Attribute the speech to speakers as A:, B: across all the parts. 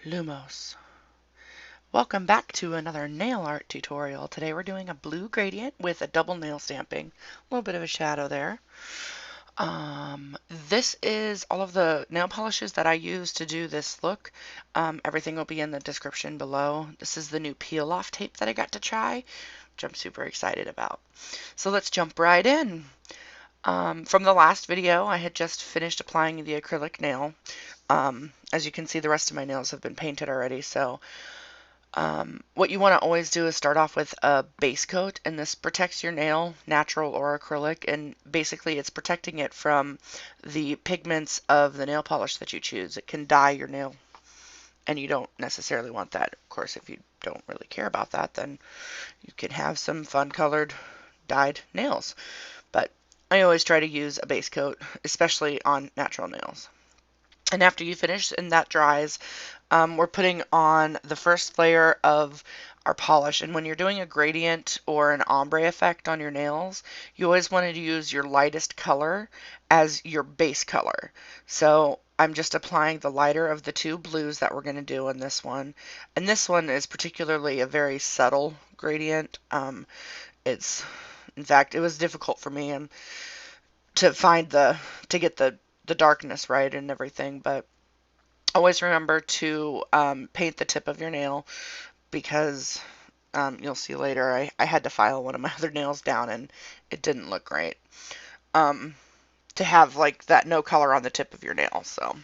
A: Lumos. Welcome back to another nail art tutorial. Today we're doing a blue gradient with a double nail stamping. A little bit of a shadow there. This is all of the nail polishes that I use to do this look. Everything will be in the description below. This is the new peel off tape that I got to try, which I'm super excited about. So let's jump right in. From the last video, I had just finished applying the acrylic nail. As you can see, the rest of my nails have been painted already, so what you want to always do is start off with a base coat, and this protects your nail, natural or acrylic, and basically it's protecting it from the pigments of the nail polish that you choose. It can dye your nail, and you don't necessarily want that. Of course, if you don't really care about that, then you can have some fun colored dyed nails. But I always try to use a base coat, especially on natural nails. And after you finish and that dries, we're putting on the first layer of our polish. And when you're doing a gradient or an ombre effect on your nails, you always want to use your lightest color as your base color. So I'm just applying the lighter of the two blues that we're going to do in this one. And this one is particularly a very subtle gradient. In fact, it was difficult for me to get the darkness right and everything, but always remember to paint the tip of your nail, because you'll see later I had to file one of my other nails down and it didn't look great to have like that no color on the tip of your nail. So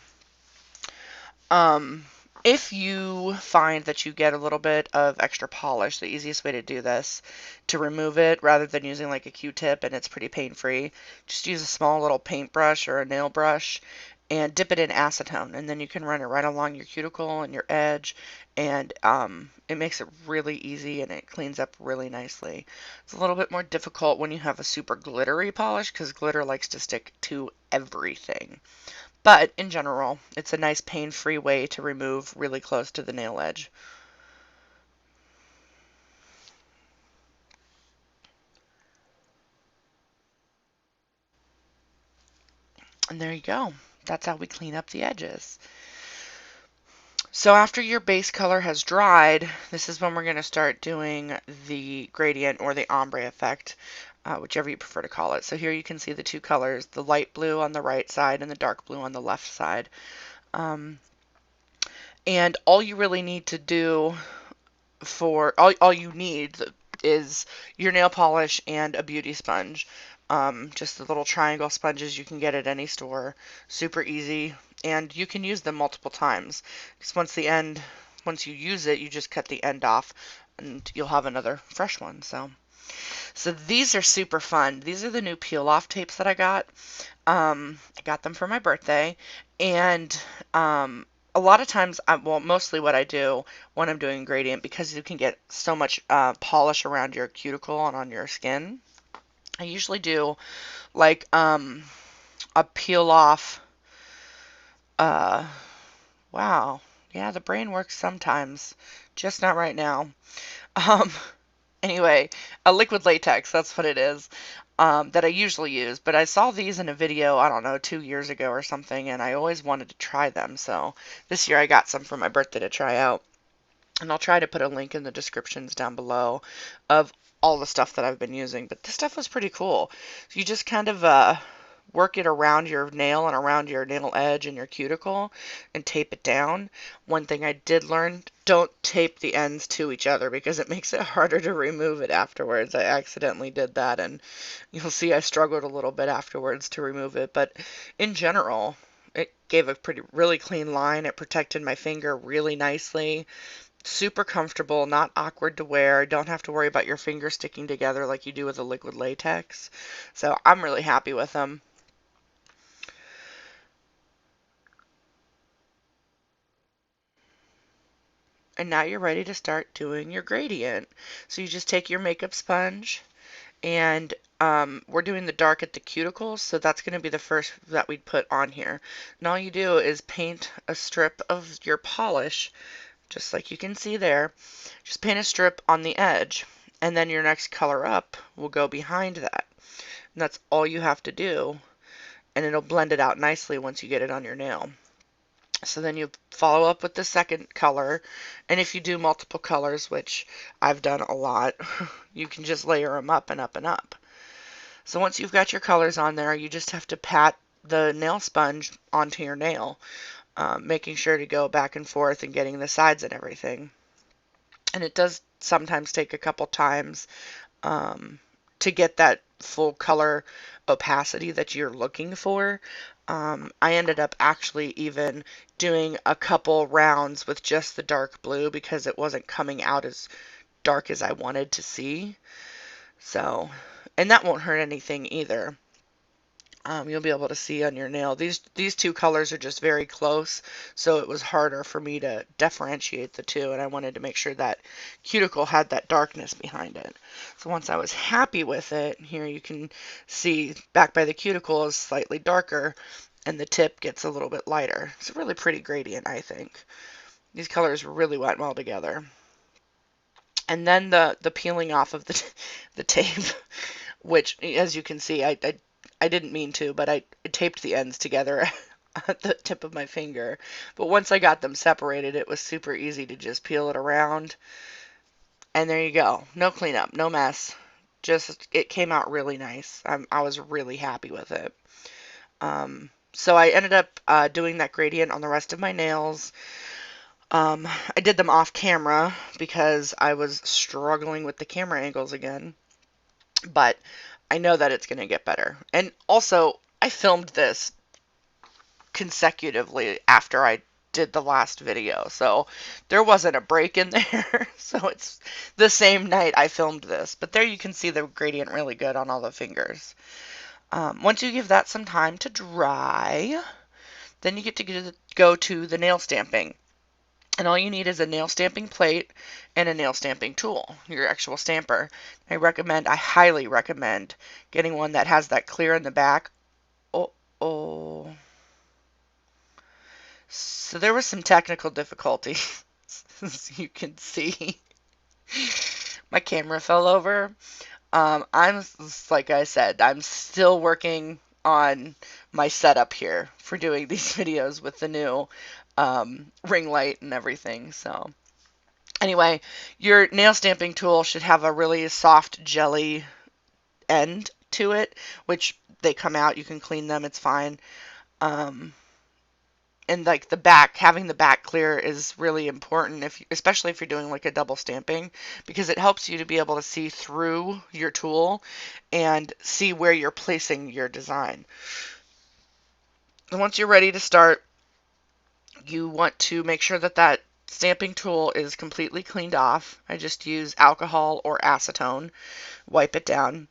A: if you find that you get a little bit of extra polish, the easiest way to do this, to remove it rather than using like a Q-tip, and it's pretty pain-free, just use a small little paintbrush or a nail brush and dip it in acetone, and then you can run it right along your cuticle and your edge, and it makes it really easy and it cleans up really nicely. It's a little bit more difficult when you have a super glittery polish, because glitter likes to stick to everything. But in general, it's a nice pain-free way to remove really close to the nail edge. And there you go. That's how we clean up the edges. So after your base color has dried, this is when we're going to start doing the gradient or the ombre effect, whichever you prefer to call it. So here you can see the two colors, the light blue on the right side and the dark blue on the left side. And all you really need to do all you need is your nail polish and a beauty sponge. Just the little triangle sponges you can get at any store. Super easy, and you can use them multiple times, because once you use it, you just cut the end off and you'll have another fresh one. So these are super fun. These are the new peel off tapes that I got. I got them for my birthday, and a lot of times, well, mostly what I do when I'm doing gradient, because you can get so much polish around your cuticle and on your skin, I usually do like a peel off. Wow, yeah, the brain works sometimes, just not right now. Um, anyway, a liquid latex, that's what it is. That I usually use, but I saw these in a video, I don't know, 2 years ago or something, and I always wanted to try them, so this year I got some for my birthday to try out, and I'll try to put a link in the descriptions down below of all the stuff that I've been using, but this stuff was pretty cool. So you just kind of work it around your nail and around your nail edge and your cuticle and tape it down. One thing I did learn, don't tape the ends to each other, because it makes it harder to remove it afterwards. I accidentally did that, and you'll see I struggled a little bit afterwards to remove it, but in general, it gave a really clean line. It protected my finger really nicely. Super comfortable, not awkward to wear. Don't have to worry about your fingers sticking together like you do with a liquid latex. So I'm really happy with them. And now you're ready to start doing your gradient. So you just take your makeup sponge, and we're doing the dark at the cuticles, so that's going to be the first that we'd put on here. And all you do is paint a strip of your polish, just like you can see there. Just paint a strip on the edge, and then your next color up will go behind that. And that's all you have to do, and it'll blend it out nicely once you get it on your nail. So then you follow up with the second color, and if you do multiple colors, which I've done a lot, you can just layer them up and up and up. So once you've got your colors on there, you just have to pat the nail sponge onto your nail, making sure to go back and forth and getting the sides and everything. And it does sometimes take a couple times to get that full color opacity that you're looking for. I ended up actually even doing a couple rounds with just the dark blue because it wasn't coming out as dark as I wanted to see. So, and that won't hurt anything either. You'll be able to see on your nail. These two colors are just very close, so it was harder for me to differentiate the two, and I wanted to make sure that cuticle had that darkness behind it. So once I was happy with it, here you can see back by the cuticle is slightly darker, and the tip gets a little bit lighter. It's a really pretty gradient, I think. These colors really went well together. And then the peeling off of the tape, which, as you can see, I didn't mean to, but I taped the ends together at the tip of my finger. But once I got them separated, it was super easy to just peel it around. And there you go. No cleanup, no mess. Just, it came out really nice. I was really happy with it. So I ended up doing that gradient on the rest of my nails. I did them off camera because I was struggling with the camera angles again. But I know that it's going to get better. And also, I filmed this consecutively after I did the last video, so there wasn't a break in there. So it's the same night I filmed this, but there you can see the gradient really good on all the fingers. Once you give that some time to dry, then you get to go to the nail stamping. And all you need is a nail stamping plate and a nail stamping tool, your actual stamper. I highly recommend getting one that has that clear in the back. Oh. So there was some technical difficulty, as you can see. My camera fell over. Like I said, I'm still working on my setup here for doing these videos with the new ring light and everything. So anyway, your nail stamping tool should have a really soft jelly end to it, which they come out. You can clean them. It's fine. And like the back, having the back clear is really important, especially if you're doing like a double stamping, because it helps you to be able to see through your tool and see where you're placing your design. And once you're ready to start, you want to make sure that that stamping tool is completely cleaned off. I just use alcohol or acetone, wipe it down,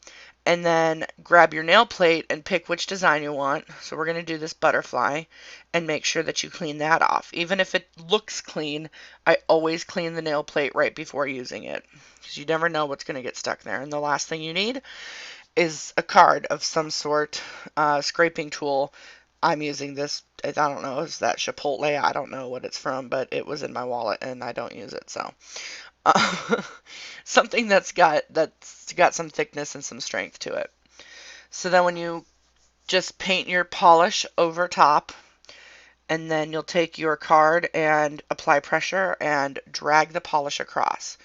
A: and then grab your nail plate and pick which design you want. So we're going to do this butterfly, and make sure that you clean that off. Even if it looks clean, I always clean the nail plate right before using it, because you never know what's going to get stuck there. And the last thing you need is a card of some sort, scraping tool. I'm using this, I don't know, is that Chipotle? I don't know what it's from, but it was in my wallet and I don't use it, so. Something that's got some thickness and some strength to it. So then when you just paint your polish over top, and then you'll take your card and apply pressure and drag the polish across.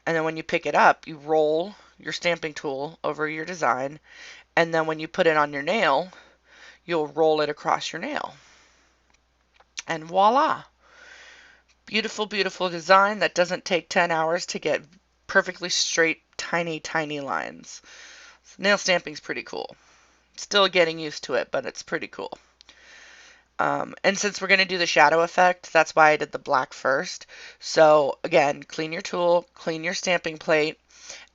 A: And then when you pick it up, you roll your stamping tool over your design, and then when you put it on your nail, you'll roll it across your nail. And voila! Beautiful, beautiful design that doesn't take 10 hours to get perfectly straight, tiny, tiny lines. Nail stamping's pretty cool. Still getting used to it, but it's pretty cool. And since we're going to do the shadow effect, that's why I did the black first. So again, clean your tool, clean your stamping plate,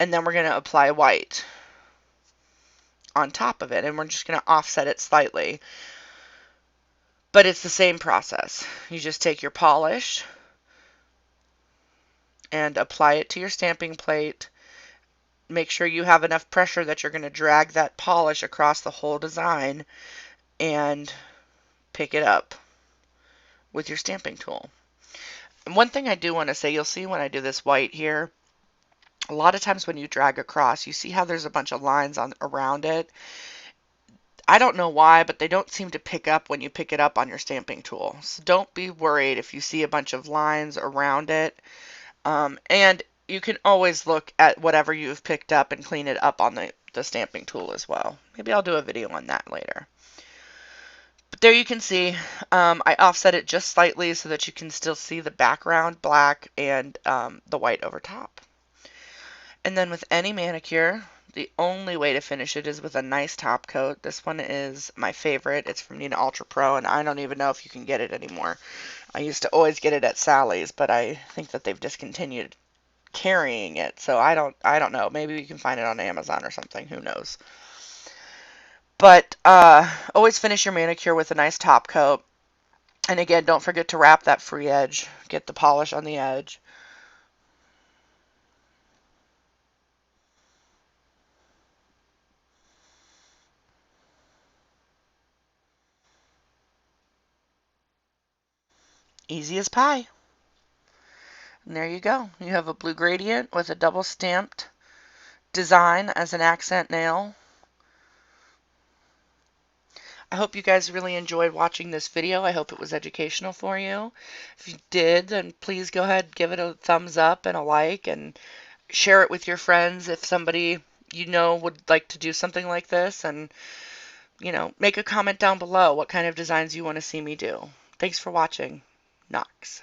A: and then we're going to apply white on top of it. And we're just going to offset it slightly. But it's the same process. You just take your polish and apply it to your stamping plate. Make sure you have enough pressure that you're going to drag that polish across the whole design and pick it up with your stamping tool. And one thing I do want to say, you'll see when I do this white here, a lot of times when you drag across, you see how there's a bunch of lines around it. I don't know why, but they don't seem to pick up when you pick it up on your stamping tool. So don't be worried if you see a bunch of lines around it. And you can always look at whatever you've picked up and clean it up on the stamping tool as well. Maybe I'll do a video on that later. But there you can see, I offset it just slightly so that you can still see the background black and the white over top. And then with any manicure, the only way to finish it is with a nice top coat. This one is my favorite. It's from Nina Ultra Pro, and I don't even know if you can get it anymore. I used to always get it at Sally's, but I think that they've discontinued carrying it. So I don't know. Maybe you can find it on Amazon or something. Who knows? But always finish your manicure with a nice top coat. And again, don't forget to wrap that free edge. Get the polish on the edge. Easy as pie. And there you go. You have a blue gradient with a double stamped design as an accent nail. I hope you guys really enjoyed watching this video. I hope it was educational for you. If you did, then please go ahead, give it a thumbs up and a like, and share it with your friends if somebody you know would like to do something like this. And, you know, make a comment down below what kind of designs you want to see me do. Thanks for watching. Knox.